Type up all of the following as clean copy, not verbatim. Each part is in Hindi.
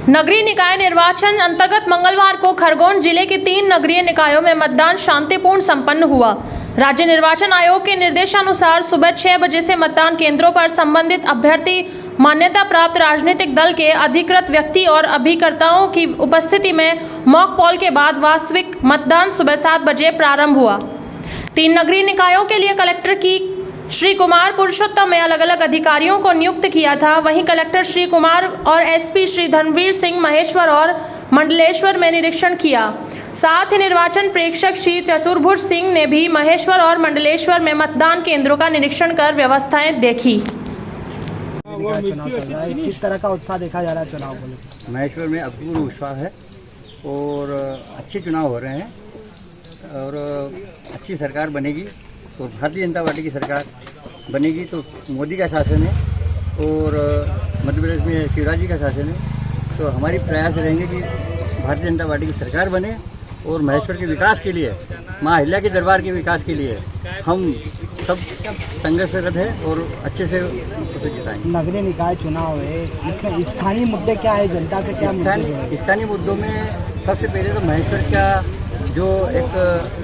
नगरीय निकाय निर्वाचन अंतर्गत मंगलवार को खरगोन जिले के 3 नगरीय निकायों में मतदान शांतिपूर्ण संपन्न हुआ। राज्य निर्वाचन आयोग के निर्देशानुसार सुबह 6 बजे से मतदान केंद्रों पर संबंधित अभ्यर्थी मान्यता प्राप्त राजनीतिक दल के अधिकृत व्यक्ति और अभिकर्ताओं की उपस्थिति में मॉक पोल के बाद वास्तविक मतदान सुबह 7 बजे प्रारंभ हुआ। 3 नगरीय निकायों के लिए कलेक्टर की श्री कुमार पुरुषोत्तम में अलग अलग अधिकारियों को नियुक्त किया था। वहीं कलेक्टर श्री कुमार और एसपी श्री धर्मवीर सिंह महेश्वर और मंडलेश्वर में निरीक्षण किया। साथ ही निर्वाचन प्रेक्षक श्री चतुर्भुज सिंह ने भी महेश्वर और मंडलेश्वर में मतदान केंद्रों का निरीक्षण कर व्यवस्थाएं देखी। किस तरह का उत्साह देखा जा रहा है चुनाव को लेकर? महेश्वर में अपूर्व उत्साह है और अच्छे चुनाव हो रहे हैं और अच्छी सरकार बनेगी और भारतीय जनता पार्टी की सरकार बनेगी तो मोदी का शासन है और मध्य प्रदेश में शिवराज जी का शासन है। तो हमारी प्रयास रहेंगे कि भारतीय जनता पार्टी की सरकार बने और महेश्वर के विकास के लिए, माँ अहिल्या के दरबार के विकास के लिए हम सब संघर्षरत है और अच्छे से उसे जिताएंगे। नगरीय निकाय चुनाव है, इसमें स्थानीय मुद्दे क्या है, जनता से क्या मुद्दे? स्थानीय मुद्दों में सबसे पहले तो महेश्वर का जो एक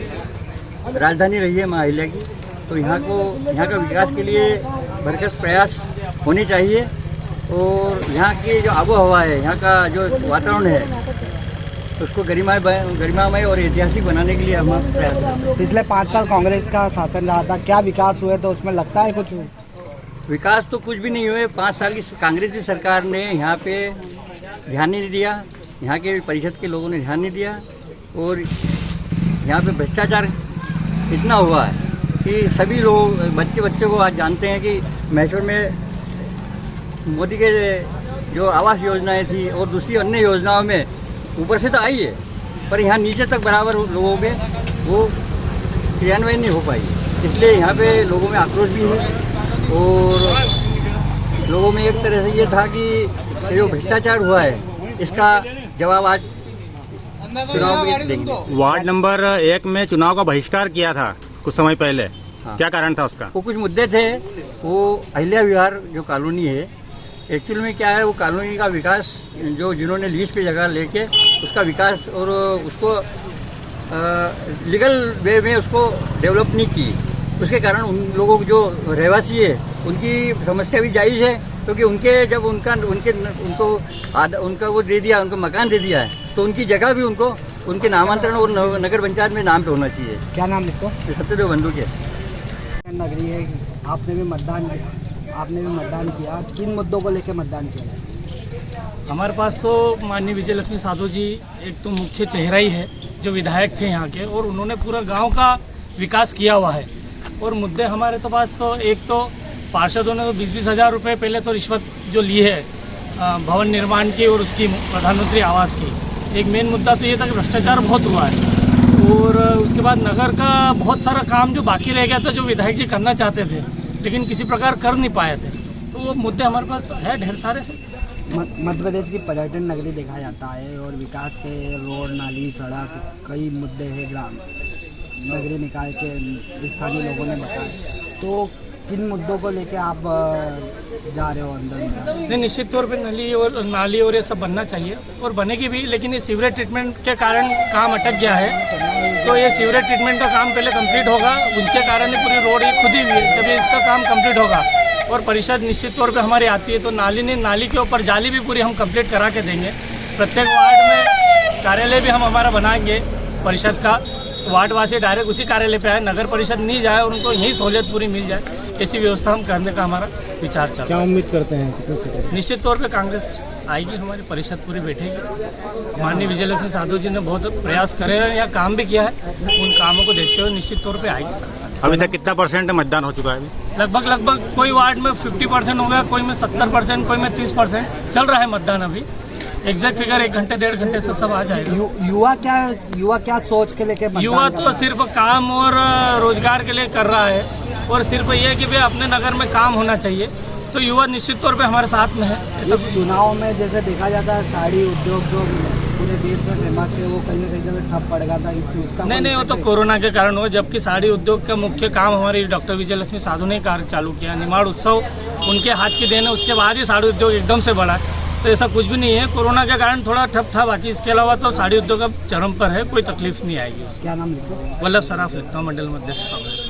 राजधानी रही है माँ अहिल्या की, तो यहाँ का विकास के लिए भरसक प्रयास होने चाहिए और यहाँ की जो आबो हवा है, यहाँ का जो वातावरण है उसको गरिमामय और ऐतिहासिक बनाने के लिए हम प्रयास करें। पिछले 5 साल कांग्रेस का शासन रहा था, क्या विकास हुए तो उसमें लगता है कुछ? विकास तो कुछ भी नहीं हुए। 5 साल की कांग्रेस की सरकार ने यहाँ पे ध्यान नहीं दिया, यहाँ के परिषद के लोगों ने ध्यान नहीं दिया और यहाँ पे भ्रष्टाचार इतना हुआ है कि सभी लोग बच्चे को आज जानते हैं कि महेश्वर में मोदी के जो आवास योजनाएं थी और दूसरी अन्य योजनाओं में ऊपर से तो आई है पर यहाँ नीचे तक बराबर लोगों में वो क्रियान्वयन नहीं हो पाई। इसलिए यहाँ पे लोगों में आक्रोश भी है और लोगों में एक तरह से ये था कि जो भ्रष्टाचार हुआ है इसका जवाब आज चुनाव में देंगे। वार्ड नंबर 1 में चुनाव का बहिष्कार किया था कुछ समय पहले। हाँ। क्या कारण था उसका? वो कुछ मुद्दे थे। वो अहिल्या विहार जो कॉलोनी है, एक्चुअल में क्या है, वो कॉलोनी का विकास जो जिन्होंने लीज पे जगह लेके उसका विकास और उसको लीगल वे में उसको डेवलप नहीं की, उसके कारण उन लोगों को जो रहवासी है उनकी समस्या भी जायज़ है क्योंकि उनके जब उनका वो दे दिया, उनको मकान दे दिया है तो उनकी जगह भी उनको उनके नामांतरण और नगर पंचायत में नाम पे होना चाहिए। क्या नाम लिखो? सत्यदेव बंधु के। नगरीय है, आपने भी मतदान किया, किन मुद्दों को लेकर मतदान किया? हमारे पास तो माननीय विजय लक्ष्मी साधु जी एक तो मुख्य चेहरा ही है जो विधायक थे यहाँ के और उन्होंने पूरा गांव का विकास किया हुआ है। और मुद्दे हमारे तो पास तो एक तो पार्षदों ने तो 20-20 हज़ार रुपये पहले तो रिश्वत जो ली है भवन निर्माण की और उसकी प्रधानमंत्री आवास की। एक मेन मुद्दा तो ये था कि भ्रष्टाचार बहुत हुआ है और उसके बाद नगर का बहुत सारा काम जो बाकी रह गया था जो विधायक जी करना चाहते थे लेकिन किसी प्रकार कर नहीं पाए थे, तो वो मुद्दे हमारे पास है ढेर सारे। मध्य प्रदेश की पर्यटन नगरी देखा जाता है और विकास के रोड, नाली, सड़क कई मुद्दे हैं ग्राम नगरीय निकाय के स्थानीय लोगों ने बताया। तो किन मुद्दों को लेके आप जा रहे हो अंदर? नहीं, निश्चित तौर पे नाली और ये सब बनना चाहिए और बनेगी भी, लेकिन ये सीवरेज ट्रीटमेंट के कारण काम अटक गया है। तो ये सीवरेज ट्रीटमेंट का काम पहले कंप्लीट होगा, उनके कारण ये पूरी रोड ये खुदी हुई है। जब ये इसका काम कंप्लीट होगा और परिषद निश्चित तौर पे हमारी आती है तो नाली के ऊपर जाली भी पूरी हम कंप्लीट करा के देंगे। प्रत्येक वार्ड में कार्यालय भी हम हमारा बनाएंगे परिषद का, वार्डवासी डायरेक्ट उसी कार्यालय पे आए, नगर परिषद नहीं जाए और उनको यही सहूलियत पूरी मिल जाए, ऐसी व्यवस्था हम करने का हमारा विचार चल रहा है। क्या उम्मीद करते हैं? निश्चित तौर पे कांग्रेस आएगी, हमारी परिषद पूरी बैठेगी। माननीय विजय लक्ष्मी साधु जी ने बहुत प्रयास करे हैं, यहाँ काम भी किया है, उन कामों को देखते हुए निश्चित तौर पे आएगी। अभी तक कितना % मतदान हो चुका है? लगभग कोई वार्ड में 50% हो गया, कोई में 70%, कोई में 30% चल रहा है मतदान। अभी एग्जैक्ट फिगर 1 घंटे 1.5 घंटे से सब आ जाएगा। युवा क्या सोच के लेके? युवा तो सिर्फ काम और रोजगार के लिए कर रहा है और सिर्फ ये कि भाई अपने नगर में काम होना चाहिए, तो युवा निश्चित तौर पे हमारे साथ में है। चुनाव में जैसे देखा जाता है साड़ी उद्योग जो पूरे देश में फेमस है वो कहीं न कहीं जगह ठप पड़ गया था, इसका नहीं, वो तो कोरोना के कारण हुआ, जबकि साड़ी उद्योग का मुख्य काम हमारी डॉक्टर विजय लक्ष्मी साधु ने कार्य चालू किया। निमाड़ उत्सव उनके हाथ की देन है, उसके बाद ही साड़ी उद्योग एकदम से बढ़ा। तो ऐसा कुछ भी नहीं है। कोरोना के कारण थोड़ा ठप था, बाकी इसके अलावा तो साड़ी उद्योग अब चरम पर है, कोई तकलीफ नहीं आएगी। क्या नाम लिखा? वल्लभ सराफ लिखता हूँ, मंडल अध्यक्ष कांग्रेस।